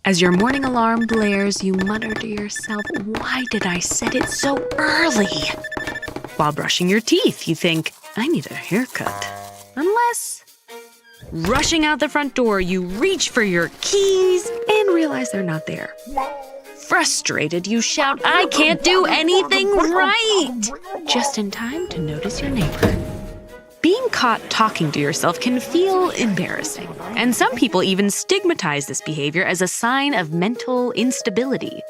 As your morning alarm blares, you mutter to yourself, "Why did I set it so early?" While brushing your teeth, you think, "I need a haircut." Unless, rushing out the front door, you reach for your keys and realize they're not there. Frustrated, you shout, "I can't do anything right!" just in time to notice your neighbor. Being caught talking to yourself can feel embarrassing, and some people even stigmatize this behavior as a sign of mental instability.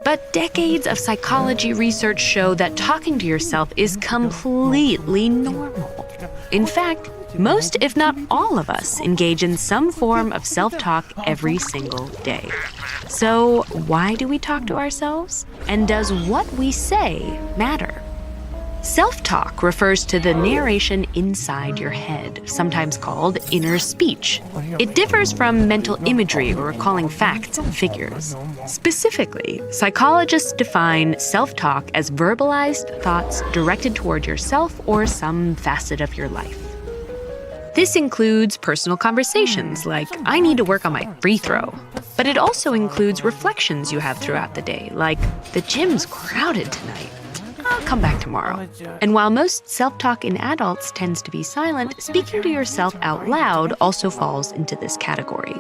But decades of psychology research show that talking to yourself is completely normal. In fact, most, if not all of us, engage in some form of self-talk every single day. So, why do we talk to ourselves? And does what we say matter? Self-talk refers to the narration inside your head, sometimes called inner speech. It differs from mental imagery or recalling facts and figures. Specifically, psychologists define self-talk as verbalized thoughts directed toward yourself or some facet of your life. This includes personal conversations like, "I need to work on my free throw." But it also includes reflections you have throughout the day, like, "The gym's crowded tonight. I'll come back tomorrow." And while most self-talk in adults tends to be silent, speaking to yourself out loud also falls into this category.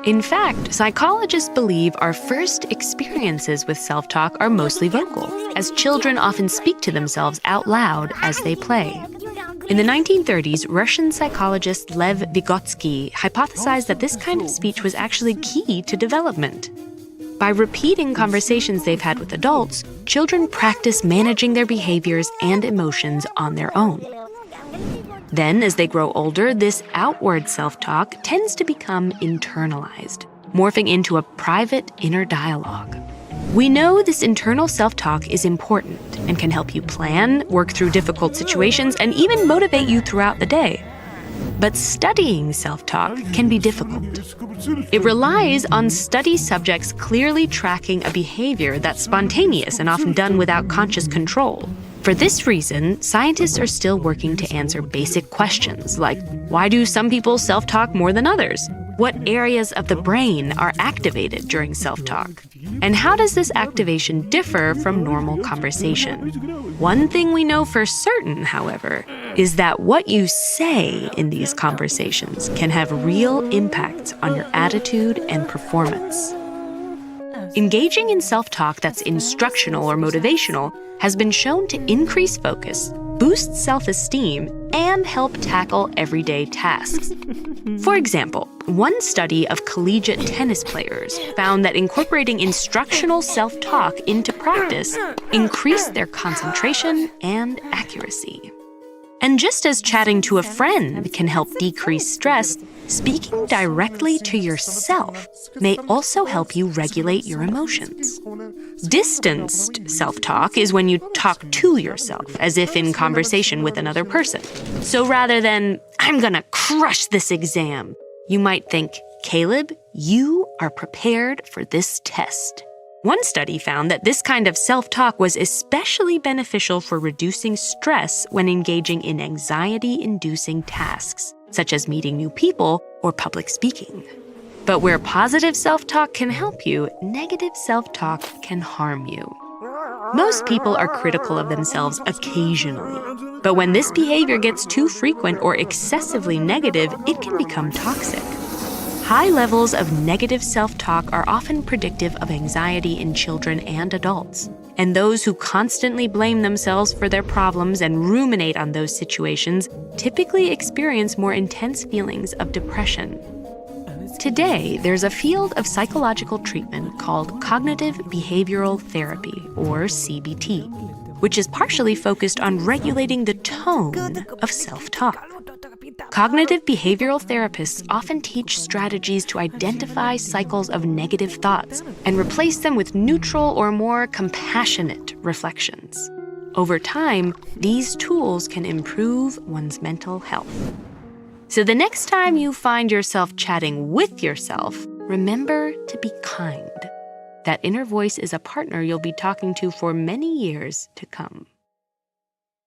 In fact, psychologists believe our first experiences with self-talk are mostly vocal, as children often speak to themselves out loud as they play. In the 1930s, Russian psychologist Lev Vygotsky hypothesized that this kind of speech was actually key to development. By repeating conversations they've had with adults, children practice managing their behaviors and emotions on their own. Then, as they grow older, this outward self-talk tends to become internalized, morphing into a private inner dialogue. We know this internal self-talk is important and can help you plan, work through difficult situations, and even motivate you throughout the day. But studying self-talk can be difficult. It relies on study subjects clearly tracking a behavior that's spontaneous and often done without conscious control. For this reason, scientists are still working to answer basic questions like, why do some people self-talk more than others? What areas of the brain are activated during self-talk? And how does this activation differ from normal conversation? One thing we know for certain, however, is that what you say in these conversations can have real impacts on your attitude and performance. Engaging in self-talk that's instructional or motivational has been shown to increase focus, boost self-esteem, and help tackle everyday tasks. For example, one study of collegiate tennis players found that incorporating instructional self-talk into practice increased their concentration and accuracy. And just as chatting to a friend can help decrease stress, speaking directly to yourself may also help you regulate your emotions. Distanced self-talk is when you talk to yourself, as if in conversation with another person. So rather than, "I'm gonna crush this exam," you might think, "Caleb, you are prepared for this test." One study found that this kind of self-talk was especially beneficial for reducing stress when engaging in anxiety-inducing tasks, such as meeting new people or public speaking. But where positive self-talk can help you, negative self-talk can harm you. Most people are critical of themselves occasionally, but when this behavior gets too frequent or excessively negative, it can become toxic. High levels of negative self-talk are often predictive of anxiety in children and adults. And those who constantly blame themselves for their problems and ruminate on those situations typically experience more intense feelings of depression. Today, there's a field of psychological treatment called cognitive behavioral therapy, or CBT, which is partially focused on regulating the tone of self-talk. Cognitive behavioral therapists often teach strategies to identify cycles of negative thoughts and replace them with neutral or more compassionate reflections. Over time, these tools can improve one's mental health. So the next time you find yourself chatting with yourself, remember to be kind. That inner voice is a partner you'll be talking to for many years to come.